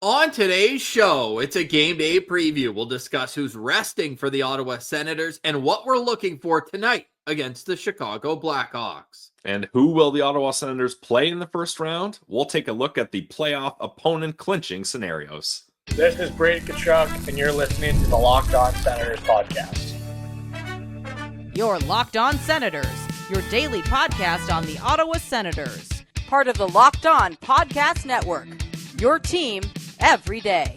On today's show, it's a game day preview. We'll discuss who's resting for the Ottawa Senators and what we're looking for tonight against the Chicago Blackhawks. And who will the Ottawa Senators play in the first round? We'll take a look at the playoff opponent clinching scenarios. This is Brady Tkachuk, and you're listening to the Locked On Senators podcast. Your Locked On Senators, your daily podcast on the Ottawa Senators. Part of the Locked On Podcast Network, your team every day.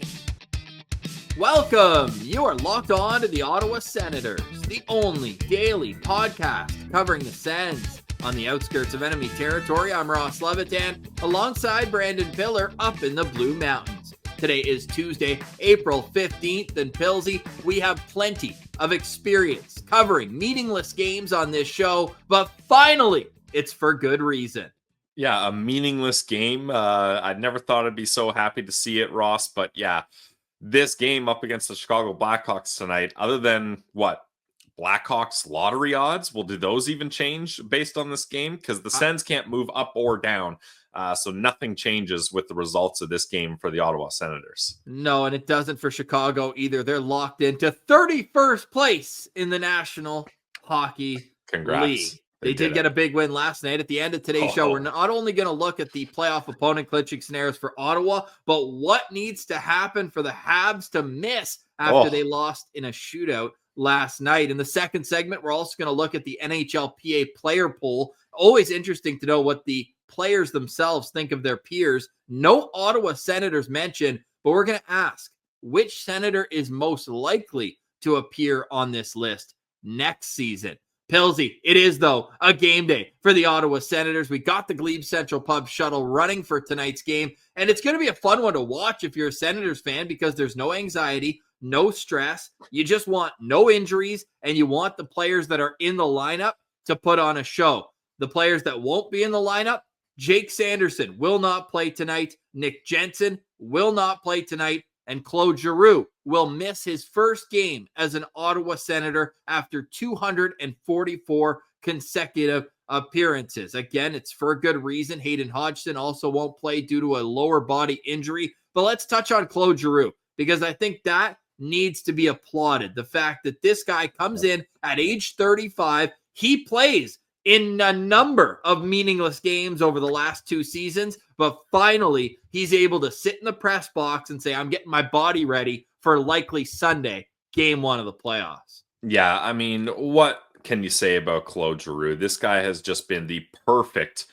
Welcome. You are locked on to the Ottawa Senators, the only daily podcast covering the Sens. On the outskirts of enemy territory, I'm Ross Levitan, alongside Brandon Piller up in the Blue Mountains. Today is Tuesday, April 15th, and Pillsy, we have plenty of experience covering meaningless games on this show, but finally, it's for good reason. Yeah, a meaningless game. I never thought I'd be so happy to see it, Ross, but yeah, this game up against the Chicago Blackhawks tonight, other than what? Blackhawks lottery odds? Well, do those even change based on this game? Because the Sens can't move up or down. So nothing changes with the results of this game for the Ottawa Senators. No, and it doesn't for Chicago either. They're locked into 31st place in the National Hockey League. They did get a big win last night. At the end of today's show, we're not only going to look at the playoff opponent clinching scenarios for Ottawa, but what needs to happen for the Habs to miss after they lost in a shootout last night. In the second segment, we're also going to look at the NHLPA Player Poll. Always interesting to know what the players themselves think of their peers. No Ottawa Senators mentioned, but we're going to ask which Senator is most likely to appear on this list next season. Pillsy, it is, though, a game day for the Ottawa Senators. We got the Glebe Central Pub shuttle running for tonight's game, and it's going to be a fun one to watch if you're a Senators fan because there's no anxiety, no stress. You just want no injuries, and you want the players that are in the lineup to put on a show. The players that won't be in the lineup, Jake Sanderson will not play tonight. Nick Jensen will not play tonight. And Claude Giroux will miss his first game as an Ottawa Senator after 244 consecutive appearances. Again, it's for a good reason. Hayden Hodgson also won't play due to a lower body injury. But let's touch on Claude Giroux because I think that needs to be applauded. The fact that this guy comes in at age 35, he plays in a number of meaningless games over the last two seasons, but finally he's able to sit in the press box and say, I'm getting my body ready for likely Sunday, game one of the playoffs. Yeah, I mean, what can you say about Claude Giroux? This guy has just been the perfect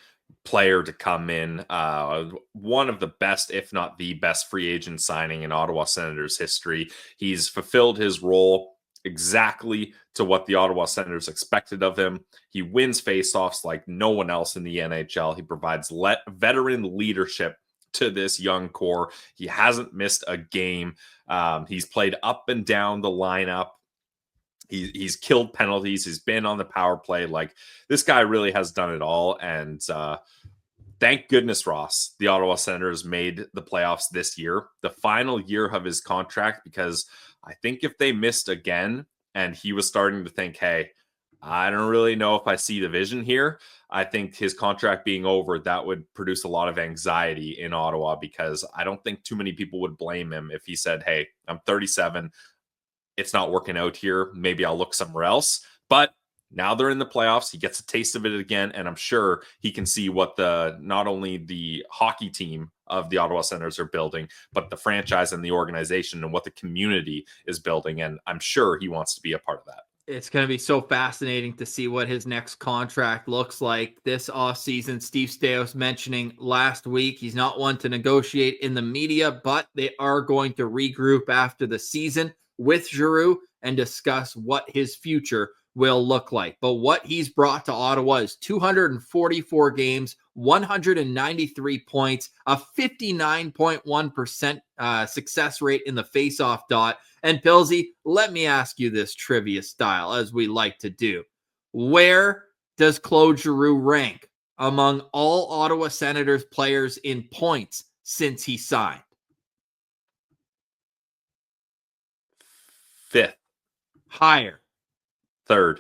player to come in. One of the best, if not the best free agent signing in Ottawa Senators history. He's fulfilled his role exactly to what the Ottawa Senators expected of him. He wins faceoffs like no one else in the NHL. He provides veteran leadership to this young core. He hasn't missed a game. He's played up and down the lineup. He's killed penalties. He's been on the power play. Like, this guy really has done it all. And thank goodness, Ross, the Ottawa Senators made the playoffs this year, the final year of his contract, because I think if they missed again and he was starting to think, hey, I don't really know if I see the vision here, I think his contract being over, that would produce a lot of anxiety in Ottawa because I don't think too many people would blame him if he said, hey, I'm 37. It's not working out here. Maybe I'll look somewhere else. But now they're in the playoffs. He gets a taste of it again, and I'm sure he can see what not only the hockey team of the Ottawa Senators are building, but the franchise and the organization and what the community is building. And I'm sure he wants to be a part of that. It's going to be so fascinating to see what his next contract looks like this offseason. Steve Staios mentioning last week, he's not one to negotiate in the media, but they are going to regroup after the season with Giroux and discuss what his future will look like. But what he's brought to Ottawa is 244 games, 193 points, a 59.1% success rate in the faceoff dot. And Pillsy, let me ask you this trivia style, as we like to do. Where does Claude Giroux rank among all Ottawa Senators players in points since he signed? Fifth. Higher. Third,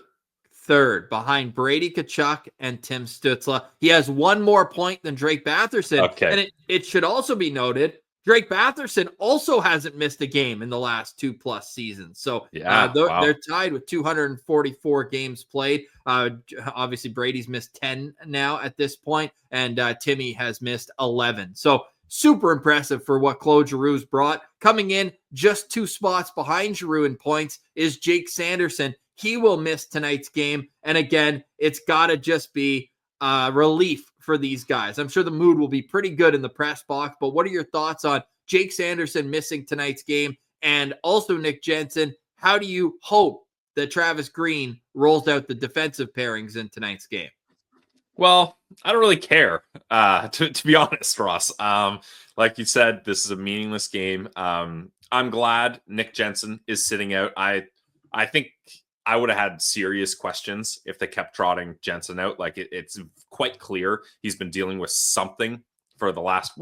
behind Brady Tkachuk and Tim Stützle. He has one more point than Drake Batherson. Okay. And it should also be noted, Drake Batherson also hasn't missed a game in the last 2+ seasons. So they're tied with 244 games played. Obviously, Brady's missed 10 now at this point, and Timmy has missed 11. So super impressive for what Claude Giroux's brought. Coming in just 2 spots behind Giroux in points is Jake Sanderson. He will miss tonight's game. And again, it's got to just be relief for these guys. I'm sure the mood will be pretty good in the press box, but what are your thoughts on Jake Sanderson missing tonight's game? And also Nick Jensen, how do you hope that Travis Green rolls out the defensive pairings in tonight's game? Well, I don't really care, to be honest, Ross. Like you said, this is a meaningless game. I'm glad Nick Jensen is sitting out. I think I would have had serious questions if they kept trotting Jensen out. Like it's quite clear he's been dealing with something for the last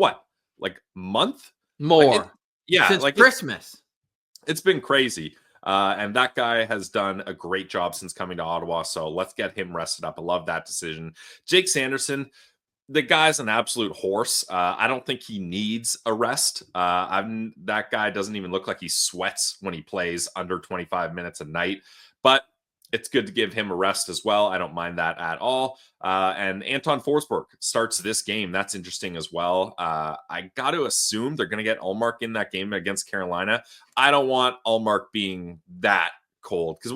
month more. Since like Christmas. It's been crazy. And that guy has done a great job since coming to Ottawa. So let's get him rested up. I love that decision. Jake Sanderson, the guy's an absolute horse. I don't think he needs a rest. That guy doesn't even look like he sweats when he plays under 25 minutes a night. But it's good to give him a rest as well. I don't mind that at all. And Anton Forsberg starts this game. That's interesting as well. I got to assume they're going to get Ullmark in that game against Carolina. I don't want Ullmark being that cold. Because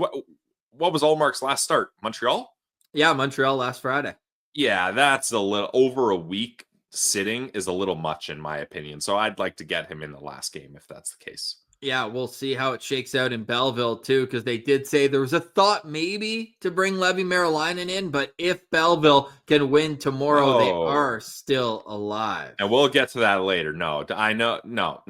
what was Ullmark's last start? Montreal? Yeah, Montreal last Friday. Yeah, that's a little over a week sitting is a little much in my opinion. So I'd like to get him in the last game if that's the case. Yeah, we'll see how it shakes out in Belleville, too, because they did say there was a thought maybe to bring Levi Marilainen in, but if Belleville can win tomorrow, they are still alive. And we'll get to that later. No, I know. No.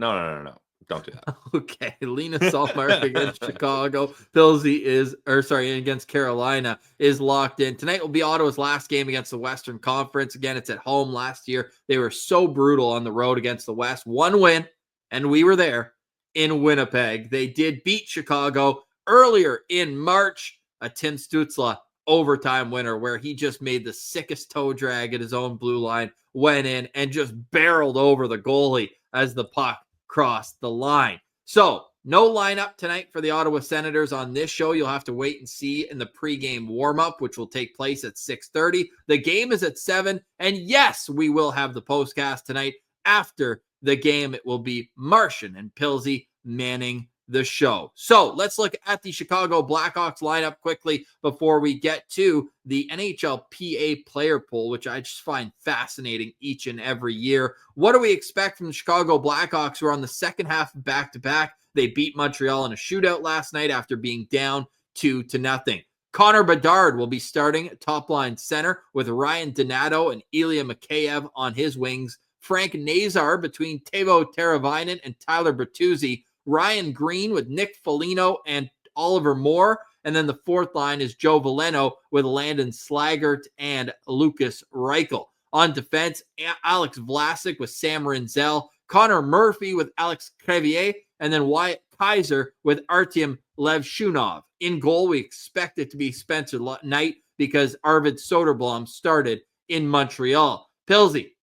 Don't do that. Okay, Linus Ullmark against Chicago. Pilsy against Carolina is locked in. Tonight will be Ottawa's last game against the Western Conference. Again, it's at home. Last year, they were so brutal on the road against the West. 1 win, and we were there. In Winnipeg. They did beat Chicago earlier in March, a Tim Stützle overtime winner where he just made the sickest toe drag at his own blue line, went in and just barreled over the goalie as the puck crossed the line. So no lineup tonight for the Ottawa Senators on this show. You'll have to wait and see in the pregame warm-up, which will take place at 6:30. The game is at 7, and yes, we will have the postcast tonight after the game. It will be Martian and Pilsy manning the show. So let's look at the Chicago Blackhawks lineup quickly before we get to the NHLPA Player Poll, which I just find fascinating each and every year. What do we expect from the Chicago Blackhawks, who are on the second half of back-to-back? They beat Montreal in a shootout last night after being down 2-0. Connor Bedard will be starting top-line center with Ryan Donato and Ilya Mikheyev on his wings. Frank Nazar between Teuvo Teravainen and Tyler Bertuzzi. Ryan Green with Nick Foligno and Oliver Moore. And then the fourth line is Joe Veleno with Landon Slaggert and Lucas Reichel. On defense, Alex Vlasic with Sam Rinzel. Connor Murphy with Alex Crevier. And then Wyatt Kaiser with Artyom Levshunov. In goal, we expect it to be Spencer Knight because Arvid Soderblom started in Montreal. Pilsy,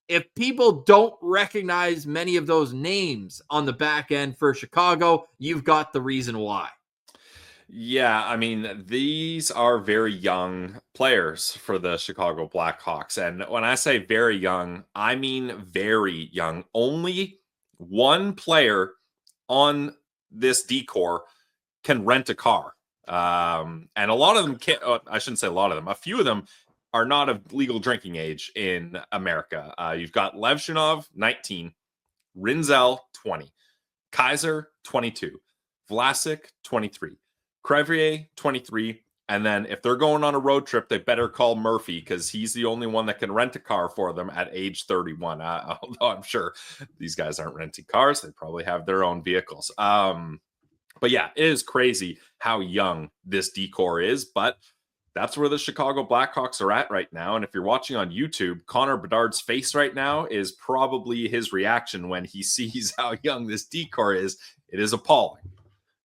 if people don't recognize many of those names on the back end for Chicago, you've got the reason why. Yeah, I mean, these are very young players for the Chicago Blackhawks. And when I say very young, I mean very young. Only one player on this decor can rent a car. And a lot of them can't, I shouldn't say a lot of them, a few of them are not of legal drinking age in America. You've got Levshunov, 19, Rinzel, 20, Kaiser, 22, Vlasic, 23, Crevier, 23, and then if they're going on a road trip, they better call Murphy because he's the only one that can rent a car for them at age 31. Although I'm sure these guys aren't renting cars. They probably have their own vehicles. But yeah, it is crazy how young this decor is, but that's where the Chicago Blackhawks are at right now. And if you're watching on YouTube, Connor Bedard's face right now is probably his reaction when he sees how young this decor is. It is appalling.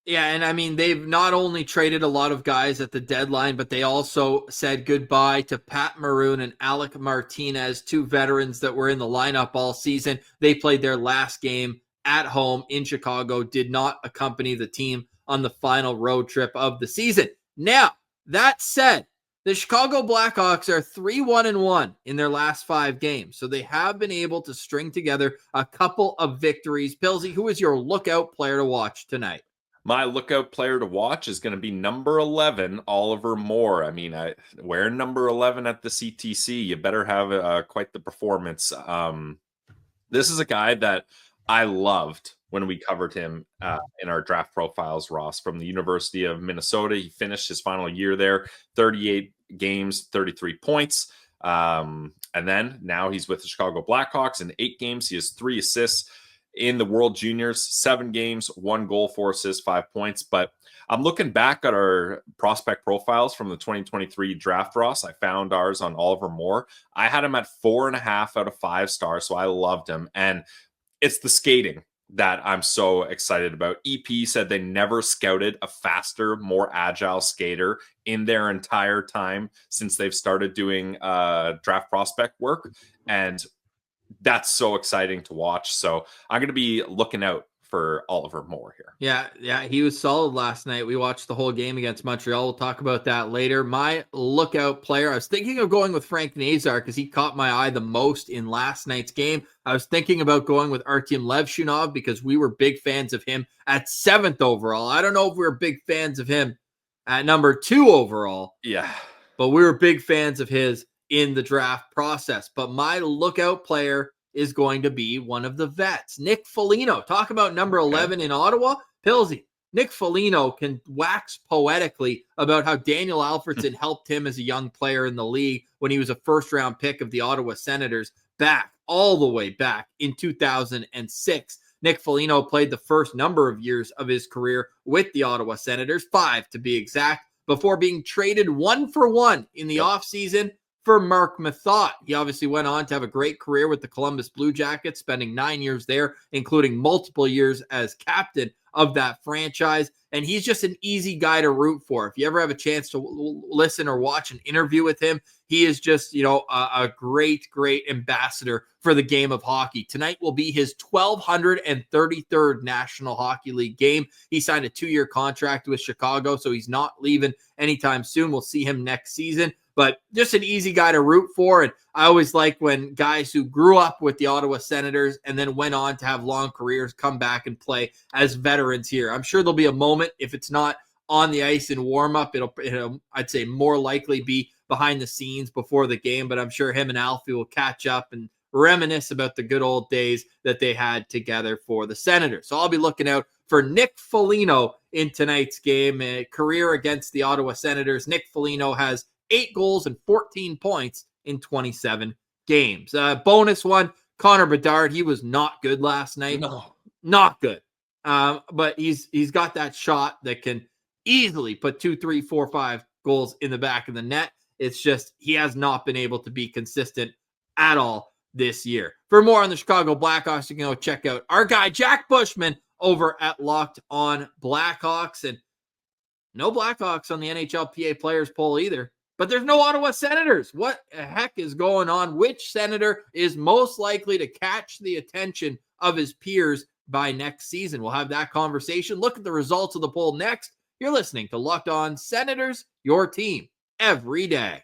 Yeah, and I mean, they've not only traded a lot of guys at the deadline, but they also said goodbye to Pat Maroon and Alec Martinez, two veterans that were in the lineup all season. They played their last game at home in Chicago, did not accompany the team on the final road trip of the season. Now, that said, the Chicago Blackhawks are 3-1-1 in their last 5 games. So they have been able to string together a couple of victories. Pilsy, who is your lookout player to watch tonight? My lookout player to watch is going to be number 11, Oliver Moore. I mean, wearing number 11 at the CTC, you better have quite the performance. This is a guy that I loved when we covered him in our draft profiles, Ross, from the University of Minnesota. He finished his final year there, 38 games, 33 points. And then now he's with the Chicago Blackhawks in 8 games. He has 3 assists. In the World Juniors, 7 games, 1 goal, 4 assists, 5 points. But I'm looking back at our prospect profiles from the 2023 draft, Ross. I found ours on Oliver Moore. I had him at 4.5 out of 5 stars, so I loved him. And it's the skating that I'm so excited about. EP said they never scouted a faster, more agile skater in their entire time since they've started doing draft prospect work. And that's so exciting to watch. So I'm going to be looking out for Oliver Moore here. Yeah, he was solid last night. We watched the whole game against Montreal. We'll talk about that later. My lookout player, I was thinking of going with Frank Nazar because he caught my eye the most in last night's game. I was thinking about going with Artyom Levshunov because we were big fans of him at 7th overall. I don't know if we were big fans of him at number 2 overall. Yeah. But we were big fans of his in the draft process. But my lookout player is going to be one of the vets, Nick Foligno. Talk about number 11 in Ottawa. Pilsy, Nick Foligno can wax poetically about how Daniel Alfredson helped him as a young player in the league when he was a first-round pick of the Ottawa Senators all the way back in 2006. Nick Foligno played the first number of years of his career with the Ottawa Senators, 5 to be exact, before being traded 1-for-1 in the offseason for Mark Mathot. He obviously went on to have a great career with the Columbus Blue Jackets, spending 9 years there, including multiple years as captain of that franchise. And he's just an easy guy to root for. If you ever have a chance to listen or watch an interview with him, he is just, a great, great ambassador for the game of hockey. Tonight will be his 1,233rd National Hockey League game. He signed a 2-year contract with Chicago, so he's not leaving anytime soon. We'll see him next season. But just an easy guy to root for. And I always like when guys who grew up with the Ottawa Senators and then went on to have long careers come back and play as veterans here. I'm sure there'll be a moment, if it's not on the ice in warm-up, it'll I'd say more likely be behind the scenes before the game. But I'm sure him and Alfie will catch up and reminisce about the good old days that they had together for the Senators. So I'll be looking out for Nick Foligno in tonight's game. A career against the Ottawa Senators. Nick Foligno has 8 goals and 14 points in 27 games. Bonus one, Connor Bedard. He was not good last night. No. Not good. But he's got that shot that can easily put 2, 3, 4, 5 goals in the back of the net. It's just he has not been able to be consistent at all this year. For more on the Chicago Blackhawks, you can go check out our guy, Jack Bushman, over at Locked On Blackhawks. And no Blackhawks on the NHLPA Players Poll either. But there's no Ottawa Senators. What the heck is going on? Which Senator is most likely to catch the attention of his peers by next season? We'll have that conversation. Look at the results of the poll next. You're listening to Locked On Senators, your team every day.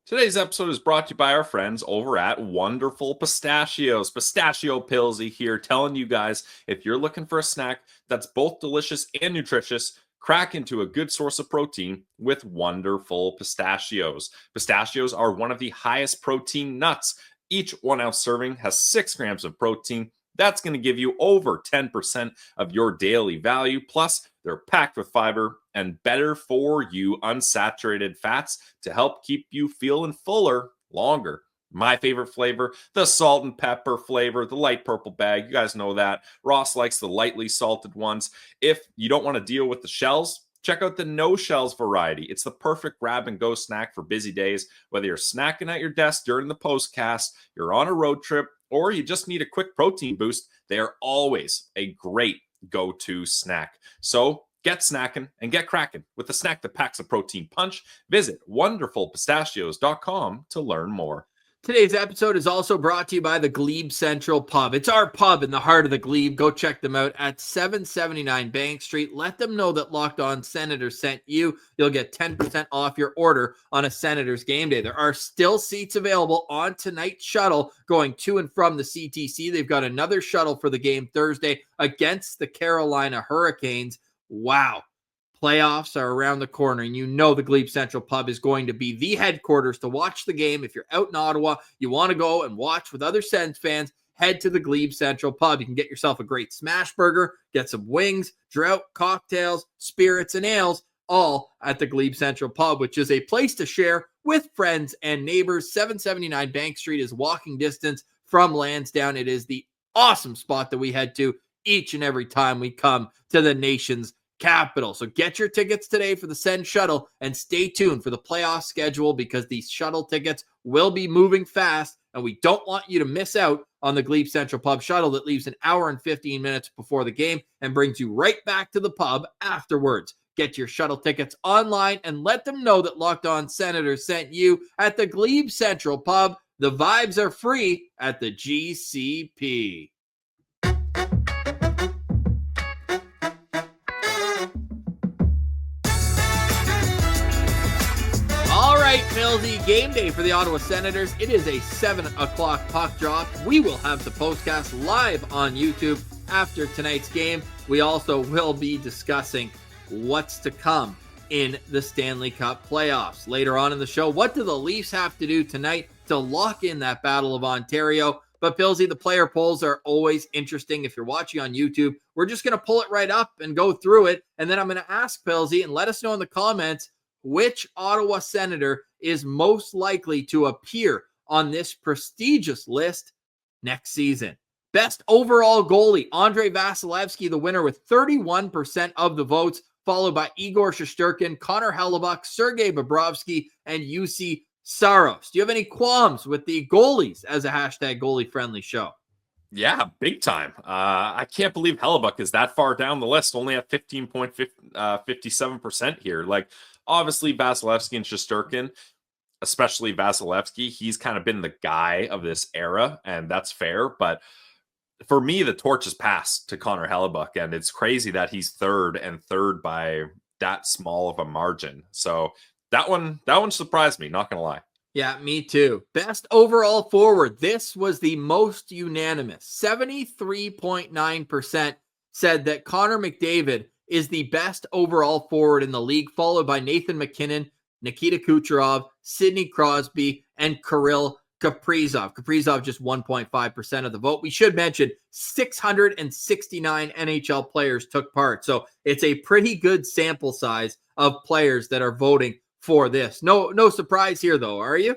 Today's episode is brought to you by our friends over at Wonderful Pistachios. Pistachio Pilsy here, telling you guys, if you're looking for a snack that's both delicious and nutritious, crack into a good source of protein with Wonderful Pistachios. Pistachios are one of the highest protein nuts. Each 1 ounce serving has 6 grams of protein. That's going to give you over 10% of your daily value. Plus, they're packed with fiber and better for you unsaturated fats to help keep you feeling fuller longer. My favorite flavor, the salt and pepper flavor, the light purple bag. You guys know that. Ross likes the lightly salted ones. If you don't want to deal with the shells, check out the no shells variety. It's the perfect grab and go snack for busy days, whether you're snacking at your desk during the postcast, you're on a road trip, or you just need a quick protein boost. They are always a great go-to snack. So get snacking and get cracking with a snack that packs a protein punch. Visit wonderfulpistachios.com to learn more. Today's episode is also brought to you by the Glebe Central Pub. It's our pub in the heart of the Glebe. Go check them out at 779 Bank Street. Let them know that Locked On Senators sent you. You'll get 10% off your order on a Senators game day. There are still seats available on tonight's shuttle going to and from the CTC. They've got another shuttle for the game Thursday against the Carolina Hurricanes. Wow. Playoffs are around the corner, and you know the Glebe Central Pub is going to be the headquarters to watch the game. If you're out in Ottawa, you want to go and watch with other Sens fans, head to the Glebe Central Pub. You can get yourself a great smash burger, get some wings, drought, cocktails, spirits, and ales, all at the Glebe Central Pub, which is a place to share with friends and neighbors. 779 Bank Street is walking distance from Lansdowne. It is the awesome spot that we head to each and every time we come to the nation's capital. So get your tickets today for the Send Shuttle and stay tuned for the playoff schedule because these shuttle tickets will be moving fast and we don't want you to miss out on the Glebe Central Pub shuttle that leaves an hour and 15 minutes before the game and brings you right back to the pub afterwards. Get your shuttle tickets online and let them know that Locked On Senators sent you at the Glebe Central Pub. The vibes are free at the GCP. Millsy, game day for the Ottawa Senators. It is a 7 o'clock puck drop. We will have the postcast live on YouTube after tonight's game. We also will be discussing what's to come in the Stanley Cup playoffs. Later on in the show, what do the Leafs have to do tonight to lock in that Battle of Ontario? But Pillsy, the player polls are always interesting. If you're watching on YouTube, we're just going to pull it right up and go through it. And then I'm going to ask Pillsy and let us know in the comments which Ottawa Senator is most likely to appear on this prestigious list next season. Best overall goalie, Andrei Vasilevsky, the winner with 31% of the votes, followed by Igor Shesterkin, Connor Hellebuyck, Sergei Bobrovsky, and UC Saros. Do you have any qualms with the goalies as a hashtag goalie-friendly show? Yeah, big time. I can't believe Hellebuyck is that far down the list, only at 15.57% here. Like, obviously, Vasilevsky and Shesterkin, especially Vasilevsky, he's kind of been the guy of this era, and that's fair. But for me, the torch is passed to Connor Hellebuyck, and it's crazy that he's third by that small of a margin. So that one surprised me, not gonna lie. Yeah, me too. Best overall forward. This was the most unanimous. 73.9% said that Connor McDavid is the best overall forward in the league, followed by Nathan MacKinnon, Nikita Kucherov, Sidney Crosby, and Kirill Kaprizov. Kaprizov just 1.5% of the vote. We should mention 669 NHL players took part. So it's a pretty good sample size of players that are voting for this. No surprise here, though, are you?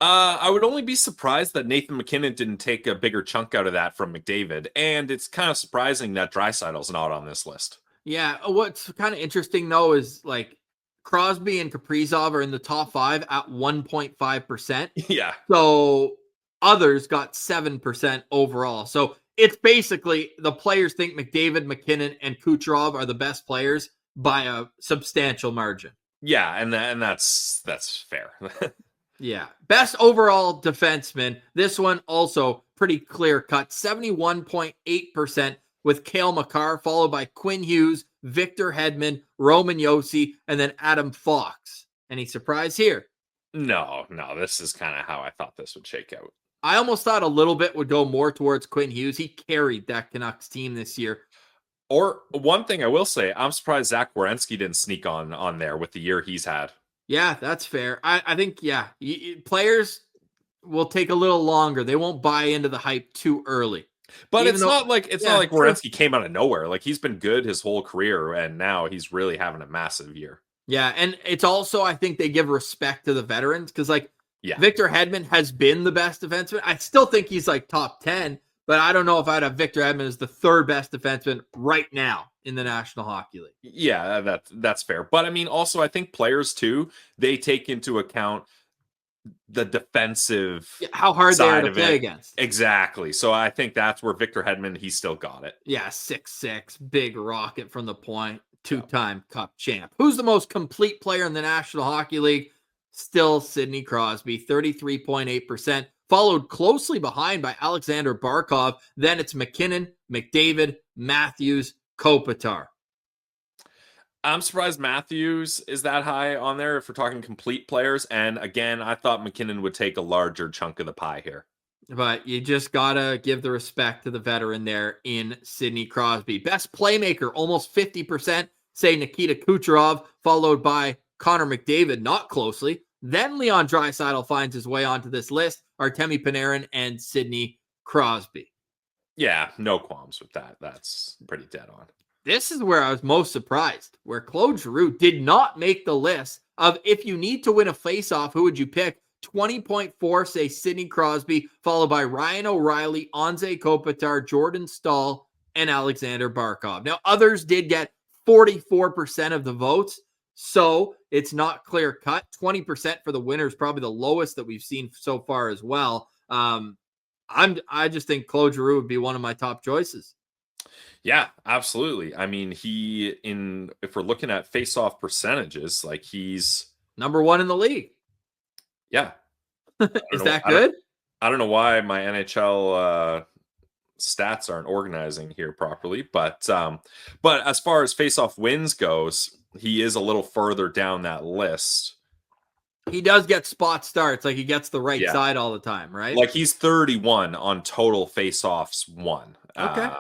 I would only be surprised that Nathan MacKinnon didn't take a bigger chunk out of that from McDavid, and it's kind of surprising that Draisaitl's not on this list. Yeah, what's kind of interesting, though, is like Crosby and Kaprizov are in the top 5 at 1.5%. Yeah. So others got 7% overall. So it's basically the players think McDavid, MacKinnon, and Kucherov are the best players by a substantial margin. Yeah, and that's fair. Yeah. Best overall defenseman. This one also pretty clear cut. 71.8% with Cale Makar, followed by Quinn Hughes, Victor Hedman, Roman Josi, and then Adam Fox. Any surprise here? No. This is kind of how I thought this would shake out. I almost thought a little bit would go more towards Quinn Hughes. He carried that Canucks team this year. Or one thing I will say, I'm surprised Zach Werenski didn't sneak on there with the year he's had. Yeah, that's fair. I think, players will take a little longer. They won't buy into the hype too early. But it's not like Werenski came out of nowhere. Like, he's been good his whole career, and now he's really having a massive year. Yeah, and it's also, I think they give respect to the veterans because, Victor Hedman has been the best defenseman. I still think he's, top 10, but I don't know if I'd have Victor Hedman as the third best defenseman right now in the National Hockey League. Yeah, that's fair. But I mean, also, I think players too, they take into account the defensive how hard they are to play against. Exactly. So I think that's where Victor Hedman, he's still got it. Yeah, 6'6", big rocket from the point, two-time Cup champ. Who's the most complete player in the National Hockey League? Still Sidney Crosby, 33.8%, followed closely behind by Alexander Barkov. Then it's McKinnon, McDavid, Matthews, Kopitar. I'm surprised Matthews is that high on there if we're talking complete players. And again, I thought McKinnon would take a larger chunk of the pie here. But you just got to give the respect to the veteran there in Sidney Crosby. Best playmaker, almost 50%, say Nikita Kucherov, followed by Connor McDavid, not closely. Then Leon Draisaitl finds his way onto this list, Artemi Panarin and Sidney Crosby. Yeah, no qualms with that. That's pretty dead on. This is where I was most surprised, where Claude Giroux did not make the list of if you need to win a faceoff, who would you pick? 20.4 say Sidney Crosby, followed by Ryan O'Reilly, Anze Kopitar, Jordan Staal, and Alexander Barkov. Now, others did get 44% of the votes, so it's not clear cut. 20% for the winner is probably the lowest that we've seen so far as well. I just think Claude Giroux would be one of my top choices. Yeah, absolutely. I mean, if we're looking at face-off percentages, like he's number one in the league. Yeah. Is that good? I don't know why my NHL stats aren't organizing here properly, but as far as face-off wins goes, he is a little further down that list. He does get spot starts, like he gets the right side all the time, right? Like he's 31 on total face-offs won. Okay.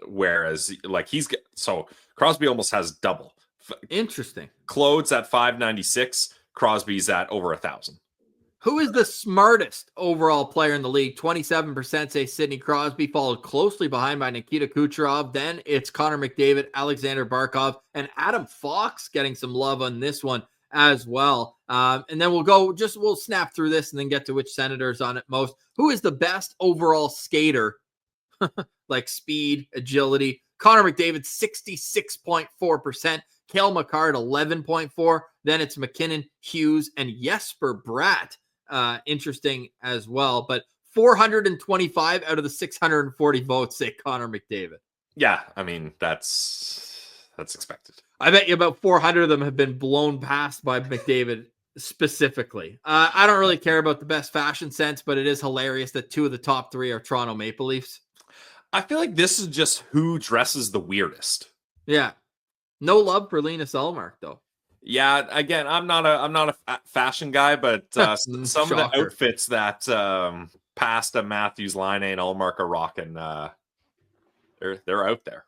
Whereas like so Crosby almost has double. Interesting. Claude's at 596, Crosby's at over 1,000. Who is the smartest overall player in the league? 27% say Sidney Crosby, followed closely behind by Nikita Kucherov. Then it's Connor McDavid, Alexander Barkov, and Adam Fox getting some love on this one as well. And then we'll snap through this and then get to which Senators on it most. Who is the best overall skater? Like speed, agility. Connor McDavid, 66.4%. Cale Makar at 11.4%. Then it's McKinnon, Hughes, and Jesper Bratt. Interesting as well. But 425 out of the 640 votes say Connor McDavid. Yeah, I mean, that's expected. I bet you about 400 of them have been blown past by McDavid specifically. I don't really care about the best fashion sense, but it is hilarious that two of the top three are Toronto Maple Leafs. I feel like this is just who dresses the weirdest. Yeah. No love for Linus Ullmark, though. Yeah, again, I'm not a fashion guy, but some of the outfits that Pasta, Matthews, Laine, and Ullmark are rocking, they're out there.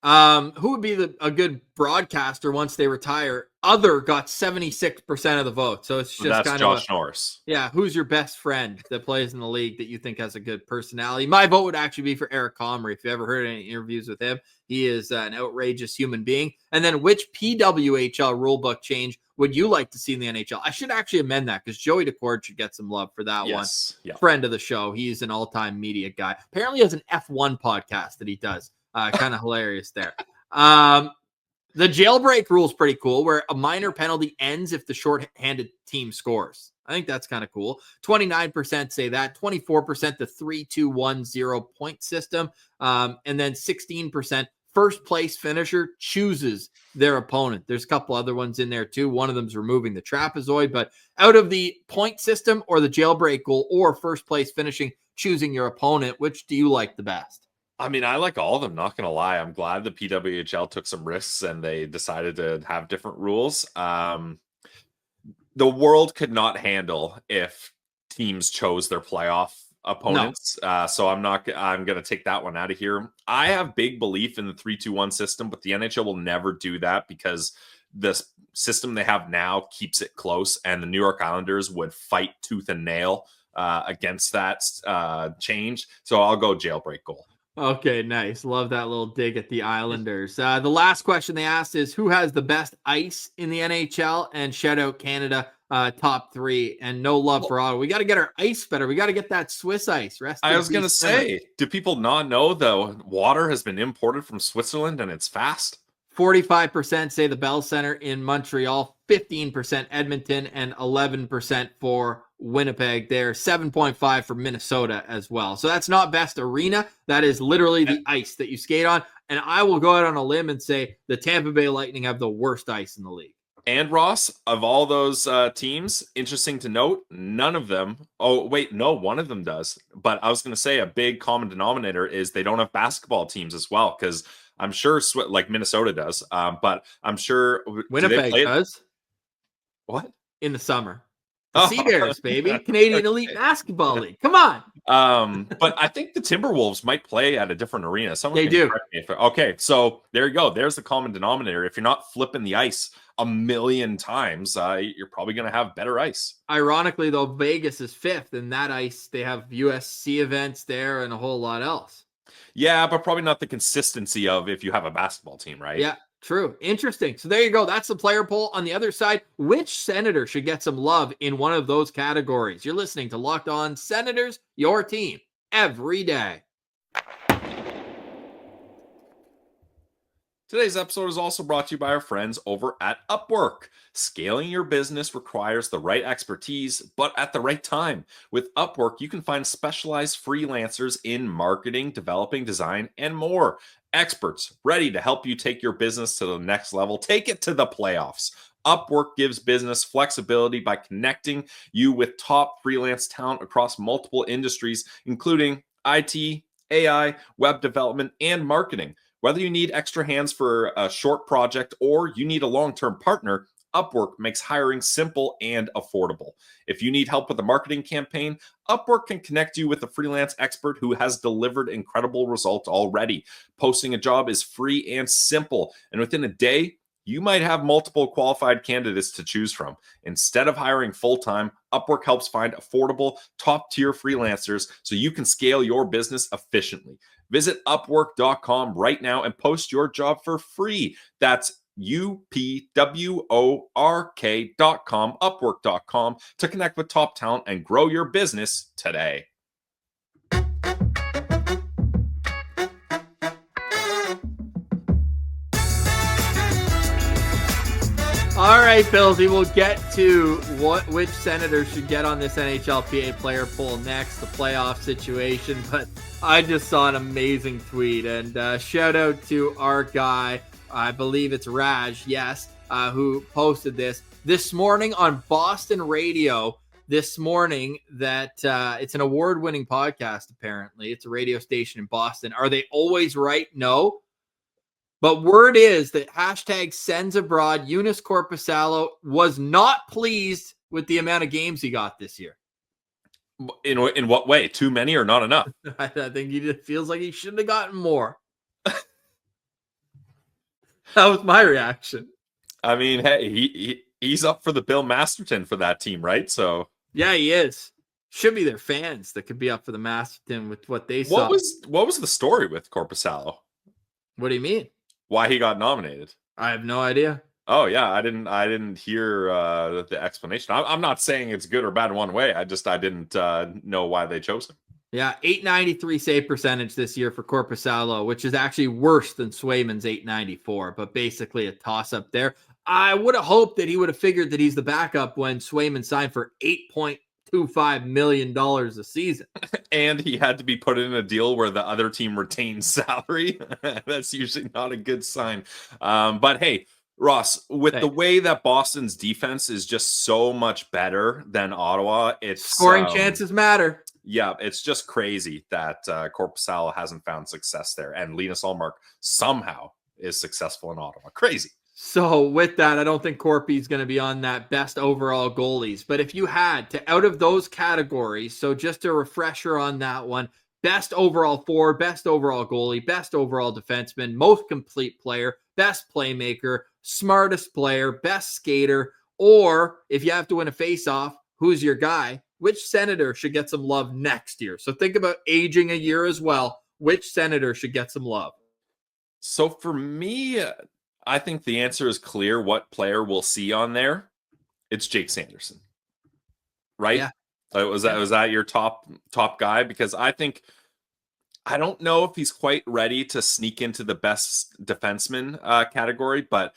Who would be a good broadcaster once they retire? Other got 76% of the vote. So it's just that's kind Josh Norris. Yeah. Who's your best friend that plays in the league that you think has a good personality? My vote would actually be for Eric Comrie. If you ever heard any interviews with him, he is an outrageous human being. And then which PWHL rulebook change would you like to see in the NHL? I should actually amend that because Joey Decord should get some love for that one. Yeah. Friend of the show. He's an all-time media guy. Apparently he has an F1 podcast that he does. Kind of hilarious there. The jailbreak rule is pretty cool, where a minor penalty ends if the shorthanded team scores. I think that's kind of cool. 29% say that. 24% the 3-2-1-0 point system. And then 16% first place finisher chooses their opponent. There's a couple other ones in there too. One of them's removing the trapezoid. But out of the point system or the jailbreak goal or first place finishing, choosing your opponent, which do you like the best? I mean, I like all of them, not going to lie. I'm glad the PWHL took some risks and they decided to have different rules. The world could not handle if teams chose their playoff opponents. No. So I'm going to take that one out of here. I have big belief in the 3-2-1 system, but the NHL will never do that because the system they have now keeps it close, and the New York Islanders would fight tooth and nail against that change. So I'll go jailbreak goal. Okay, nice. Love that little dig at the Islanders. The last question they asked is, who has the best ice in the NHL? And shout out Canada. top three, and no love for Ottawa. We got to get our ice better. We got to get that Swiss ice. I was going to say, do people not know the water has been imported from Switzerland and it's fast? 45% say the Bell Center in Montreal, 15% Edmonton, and 11% for Winnipeg there. 7.5 for Minnesota as well. So that's not best arena. That is literally the ice that you skate on. And I will go out on a limb and say the Tampa Bay Lightning have the worst ice in the league. And Ross, of all those teams, interesting to note, none of them. Oh, wait, no, one of them does. But I was going to say a big common denominator is they don't have basketball teams as well, because I'm sure like Minnesota does. But I'm sure Winnipeg does. What? In the summer. The Sea Bears, baby. Canadian Elite Basketball League. Come on. But I think the Timberwolves might play at a different arena. They do. Okay, so there you go. There's the common denominator. If you're not flipping the ice a million times, you're probably going to have better ice. Ironically, though, Vegas is fifth, and that ice, they have USC events there and a whole lot else. Yeah, but probably not the consistency of if you have a basketball team, right? Yeah, true. Interesting. So there you go. That's the player poll. On the other side, which Senator should get some love in one of those categories? You're listening to Locked On Senators, your team every day. Today's episode is also brought to you by our friends over at Upwork. Scaling your business requires the right expertise, but at the right time. With Upwork, you can find specialized freelancers in marketing, developing, design, and more. Experts ready to help you take your business to the next level. Take it to the playoffs. Upwork gives business flexibility by connecting you with top freelance talent across multiple industries, including IT, AI, web development, and marketing. Whether you need extra hands for a short project or you need a long-term partner, Upwork makes hiring simple and affordable. If you need help with a marketing campaign, Upwork can connect you with a freelance expert who has delivered incredible results already. Posting a job is free and simple, and within a day, you might have multiple qualified candidates to choose from. Instead of hiring full-time, Upwork helps find affordable, top-tier freelancers so you can scale your business efficiently. Visit Upwork.com right now and post your job for free. That's UPWORK.com, Upwork.com, to connect with top talent and grow your business today. All right, Billsy, we'll get to which Senator should get on this NHLPA player poll next, the playoff situation. But I just saw an amazing tweet, and shout out to our guy, I believe it's Raj, yes, who posted this morning on Boston radio this morning that it's an award-winning podcast, apparently. It's a radio station in Boston. Are they always right? No. But word is that hashtag Sens abroad, Joonas Korpisalo was not pleased with the amount of games he got this year. In what way? Too many or not enough? I think he just feels like he shouldn't have gotten more. That was my reaction. I mean, hey, he's up for the Bill Masterton for that team, right? So yeah, he is. Should be their fans that could be up for the Masterton with what they saw. What was the story with Korpisalo? What do you mean? Why he got nominated? I have no idea. Oh yeah, I didn't hear the explanation. I'm not saying it's good or bad one way. I didn't know why they chose him. Yeah, .893 save percentage this year for Korpisalo, which is actually worse than Swayman's .894, but basically a toss-up there. I would have hoped that he would have figured that he's the backup when Swayman signed for $8.25 million a season. And he had to be put in a deal where the other team retains salary. That's usually not a good sign. But hey, Ross, with the way that Boston's defense is just so much better than Ottawa, it's scoring chances matter. Yeah, it's just crazy that Korpisalo hasn't found success there, and Linus Ullmark somehow is successful in Ottawa. Crazy. So with that, I don't think Korpi's going to be on that best overall goalies. But if you had to, out of those categories, so just a refresher on that one, best overall forward, best overall goalie, best overall defenseman, most complete player, best playmaker, smartest player, best skater, or if you have to win a face-off, who's your guy? Which Senator should get some love next year? So think about aging a year as well. Which Senator should get some love? So for me, I think the answer is clear. What player we'll see on there it's Jake Sanderson, right? Yeah. Was that your top guy? Because I don't know if he's quite ready to sneak into the best defenseman category, but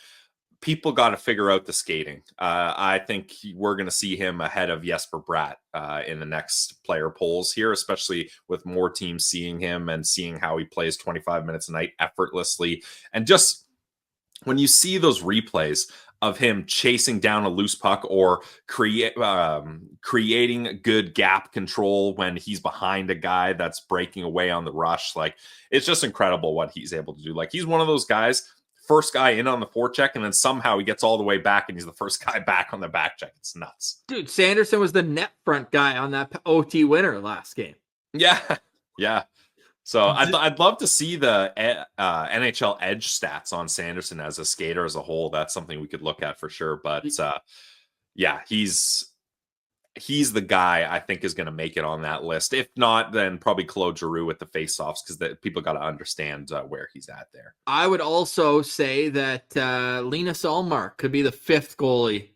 people got to figure out the skating. I think we're going to see him ahead of Jesper Bratt in the next player polls here, especially with more teams seeing him and seeing how he plays 25 minutes a night effortlessly. And just when you see those replays of him chasing down a loose puck or creating good gap control when he's behind a guy that's breaking away on the rush, like, it's just incredible what he's able to do. Like, he's one of those guys, first guy in on the forecheck, and then somehow he gets all the way back and he's the first guy back on the back check. It's nuts. Dude, Sanderson was the net front guy on that OT winner last game. Yeah. So I'd love to see the NHL edge stats on Sanderson as a skater as a whole. That's something we could look at for sure. But yeah, he's the guy I think is going to make it on that list. If not, then probably Claude Giroux with the faceoffs, because people got to understand where he's at there. I would also say that Linus Ullmark could be the fifth goalie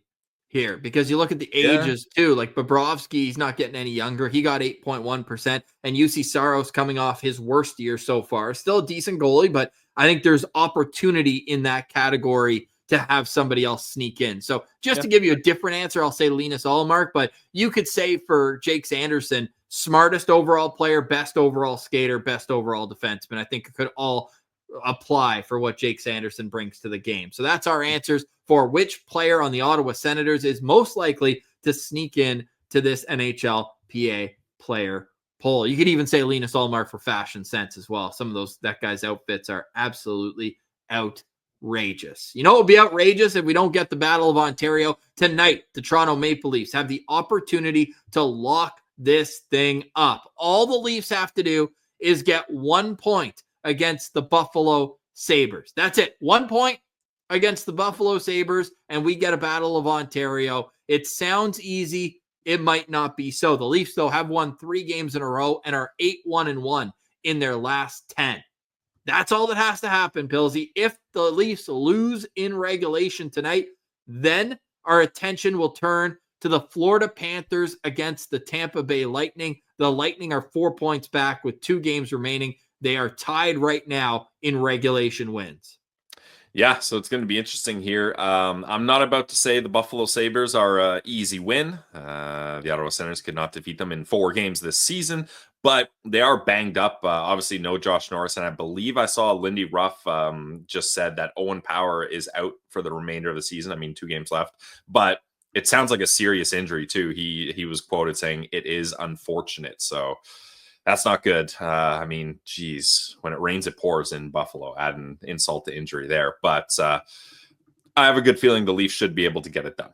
here, because you look at the ages too. Like Bobrovsky, he's not getting any younger. He got 8.1%, and UC Saros coming off his worst year so far. Still a decent goalie, but I think there's opportunity in that category to have somebody else sneak in. So just to give you a different answer, I'll say Linus Ullmark, but you could say for Jake Sanderson, smartest overall player, best overall skater, best overall defenseman. I think it could all apply for what Jake Sanderson brings to the game. So that's our answers for which player on the Ottawa Senators is most likely to sneak in to this NHLPA player poll. You could even say Linus Ullmark for fashion sense as well. Some of that guy's outfits are absolutely outrageous. You know, it would be outrageous if we don't get the Battle of Ontario tonight. The Toronto Maple Leafs have the opportunity to lock this thing up. All the Leafs have to do is get 1 point against the Buffalo Sabres. That's it. 1 point against the Buffalo Sabres, and we get a Battle of Ontario. It sounds easy. It might not be so. The Leafs, though, have won 3 games in a row and are 8-1-1 in their last 10. That's all that has to happen, Pilsy. If the Leafs lose in regulation tonight, then our attention will turn to the Florida Panthers against the Tampa Bay Lightning. The Lightning are 4 points back with 2 games remaining. They are tied right now in regulation wins. Yeah, so it's going to be interesting here. I'm not about to say the Buffalo Sabres are an easy win. The Ottawa Senators could not defeat them in 4 games this season, but they are banged up. Obviously, no Josh Norris, and I believe I saw Lindy Ruff just said that Owen Power is out for the remainder of the season. I mean, 2 games left, but it sounds like a serious injury too. He was quoted saying it is unfortunate, so that's not good. I mean, geez, when it rains, it pours in Buffalo. Add an insult to injury there. But I have a good feeling the Leafs should be able to get it done.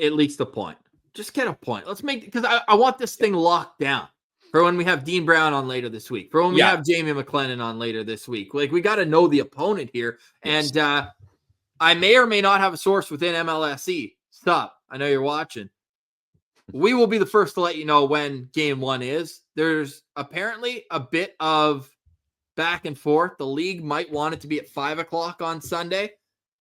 At least a point. Just get a point. Let's make, because I want this thing locked down for when we have Dean Brown on later this week, for when we have Jamie McLennan on later this week. Like, we got to know the opponent here. Yes. And I may or may not have a source within MLSE. Stop. I know you're watching. We will be the first to let you know when game 1 is. There's apparently a bit of back and forth. The league might want it to be at 5 o'clock on Sunday.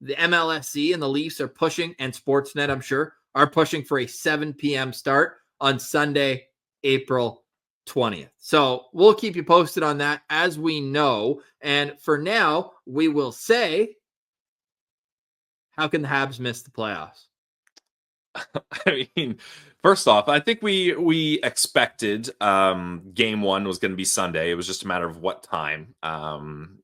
The MLSE and the Leafs are pushing, and Sportsnet, I'm sure, are pushing for a 7 p.m. start on Sunday, April 20th. So we'll keep you posted on that as we know. And for now, we will say, how can the Habs miss the playoffs? I mean, first off, I think we expected game 1 was going to be Sunday. It was just a matter of what time.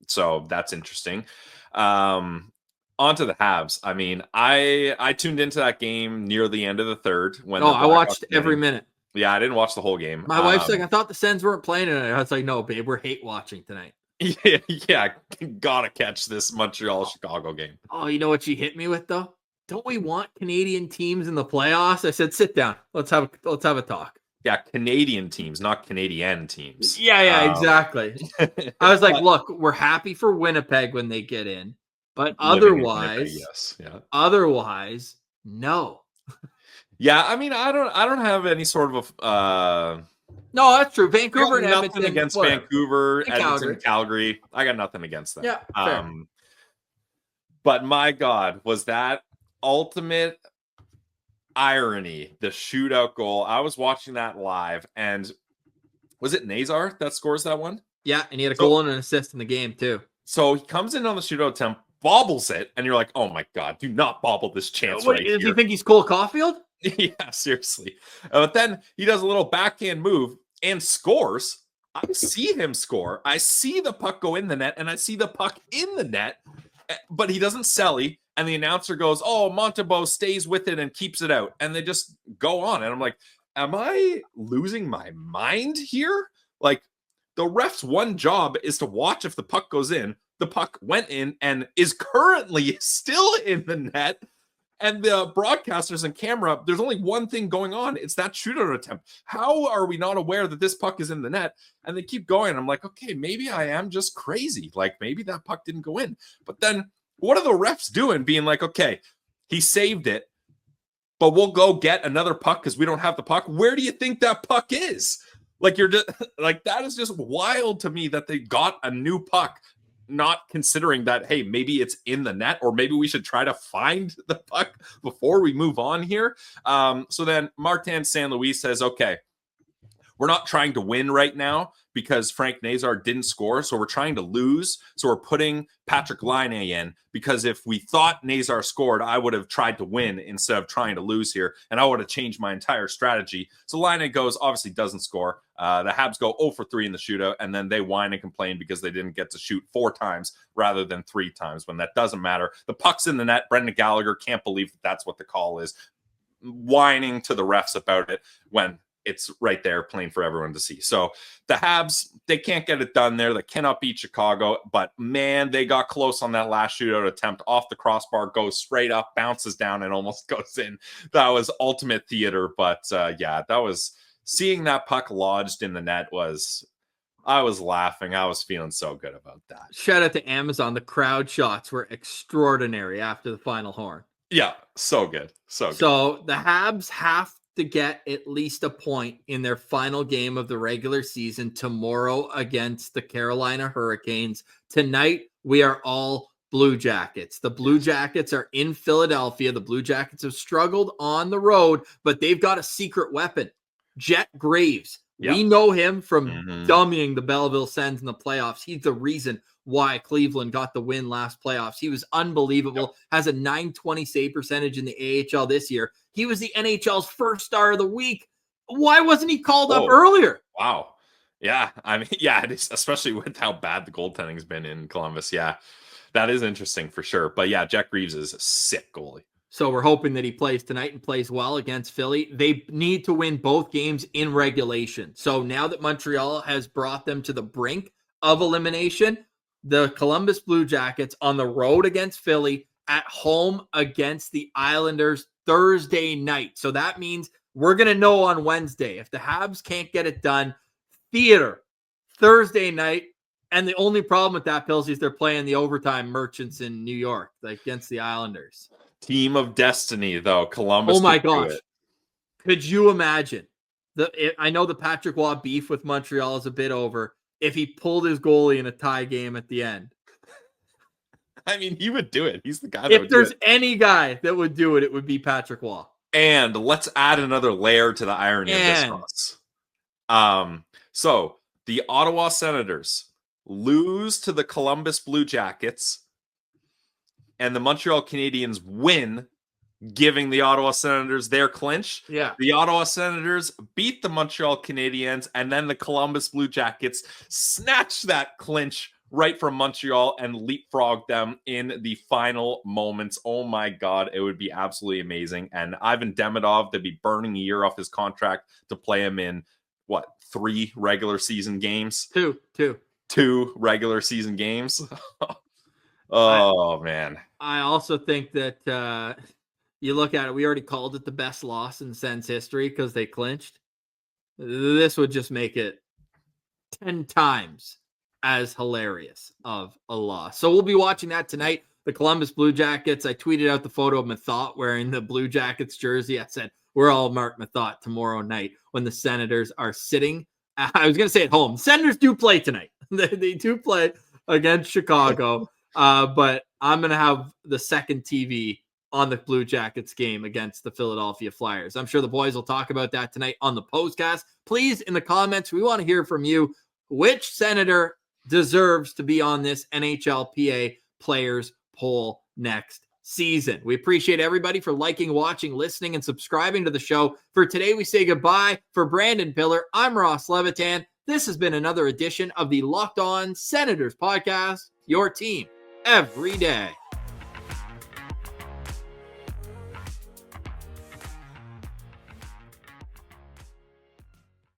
So that's interesting. On to the Habs. I mean, I tuned into that game near the end of the third. I watched every minute. Yeah, I didn't watch the whole game. My wife's like, I thought the Sens weren't playing tonight. I was like, no, babe, we're hate watching tonight. Yeah, gotta catch this Montreal-Chicago game. Oh, you know what she hit me with, though? Don't we want Canadian teams in the playoffs? I said, sit down. Let's have a talk. Yeah, Canadian teams, not Canadian teams. Yeah, exactly. I was like, look, we're happy for Winnipeg when they get in, but otherwise, yes, yeah. Otherwise, no. Yeah, I mean, I don't have any sort of no, that's true. Vancouver and nothing Edmonton against Vancouver, and Edmonton, Calgary. I got nothing against them. Yeah, fair. But my God, was that ultimate irony, the shootout goal. I was watching that live, and was it Nazar that scores that one? Yeah, and he had a goal and an assist in the game too. So he comes in on the shootout attempt, bobbles it, and you're like, oh my God, do not bobble this chance right here. Do you think he's Cole Caulfield? Yeah, seriously. But then he does a little backhand move and scores. I see him score. I see the puck go in the net, and I see the puck in the net, but he doesn't celly. And the announcer goes, oh, Montembeault stays with it and keeps it out. And they just go on. And I'm like, am I losing my mind here? Like, the ref's one job is to watch if the puck goes in. The puck went in and is currently still in the net. And the broadcasters and camera, there's only one thing going on. It's that shootout attempt. How are we not aware that this puck is in the net? And they keep going. I'm like, okay, maybe I am just crazy. Like, maybe that puck didn't go in. But then what are the refs doing? Being like, okay, he saved it, but we'll go get another puck because we don't have the puck. Where do you think that puck is? Like, you're just like, that is just wild to me that they got a new puck, not considering that, hey, maybe it's in the net, or maybe we should try to find the puck before we move on here. So then Martin St. Louis says, okay, we're not trying to win right now because Frank Nazar didn't score. So we're trying to lose. So we're putting Patrick Laine in, because if we thought Nazar scored, I would have tried to win instead of trying to lose here. And I would have changed my entire strategy. So Laine goes, obviously doesn't score. The Habs go 0 for 3 in the shootout, and then they whine and complain because they didn't get to shoot 4 times rather than 3 times, when that doesn't matter. The puck's in the net. Brendan Gallagher can't believe that that's what the call is, whining to the refs about it when it's right there plain for everyone to see. So the Habs, they can't get it done there. They cannot beat Chicago, but man, they got close on that last shootout attempt. Off the crossbar, goes straight up, bounces down, and almost goes in. That was ultimate theater. But yeah, that was, seeing that puck lodged in the net I was laughing. I was feeling so good about that. Shout out to Amazon. The crowd shots were extraordinary after the final horn. Yeah, so good. So good. So the Habs have to get at least a point in their final game of the regular season tomorrow against the Carolina Hurricanes. Tonight, we are all Blue Jackets. The Blue Jackets are in Philadelphia. The Blue Jackets have struggled on the road, but they've got a secret weapon. Jet Graves. Yep. We know him from dummying the Belleville Sens in the playoffs. He's the reason why Cleveland got the win last playoffs. He was unbelievable. Yep. Has a .920 save percentage in the AHL this year. He was the NHL's first star of the week. Why wasn't he called up earlier? Wow. Yeah. I mean, yeah, it is, especially with how bad the goaltending's been in Columbus. Yeah, that is interesting for sure. But yeah, Jack Reeves is a sick goalie. So we're hoping that he plays tonight and plays well against Philly. They need to win both games in regulation. So now that Montreal has brought them to the brink of elimination, the Columbus Blue Jackets on the road against Philly, at home against the Islanders Thursday night. So that means we're going to know on Wednesday. If the Habs can't get it done, theater Thursday night. And the only problem with that, Pilsy, is they're playing the overtime merchants in New York against the Islanders. Team of destiny, though. Columbus. Oh my gosh. Could you imagine? I know the Patrick Waugh beef with Montreal is a bit over. If he pulled his goalie in a tie game at the end. I mean, he would do it. He's the guy that if there's any guy that would do it, it would be Patrick Waugh. And let's add another layer to the irony of this. So the Ottawa Senators lose to the Columbus Blue Jackets, and the Montreal Canadiens win, giving the Ottawa Senators their clinch. Yeah. The Ottawa Senators beat the Montreal Canadiens, and then the Columbus Blue Jackets snatch that clinch right from Montreal and leapfrog them in the final moments. Oh my God, it would be absolutely amazing. And Ivan Demidov, they'd be burning a year off his contract to play him in, 3 regular season games? Two regular season games. Man. I also think that you look at it, we already called it the best loss in Sens history because they clinched. This would just make it 10 times as hilarious of a loss. So we'll be watching that tonight. The Columbus Blue Jackets. I tweeted out the photo of Mathot wearing the Blue Jackets jersey. I said, we're all Mark Mathot tomorrow night when the Senators are sitting. I was going to say at home. Senators do play tonight. They do play against Chicago. But I'm going to have the second TV on the Blue Jackets game against the Philadelphia Flyers. I'm sure the boys will talk about that tonight on the postcast. Please, in the comments, we want to hear from you. Which Senator deserves to be on this NHLPA Players Poll next season? We appreciate everybody for liking, watching, listening, and subscribing to the show. For today, we say goodbye. For Brandon Piller, I'm Ross Levitan. This has been another edition of the Locked On Senators podcast, your team every day.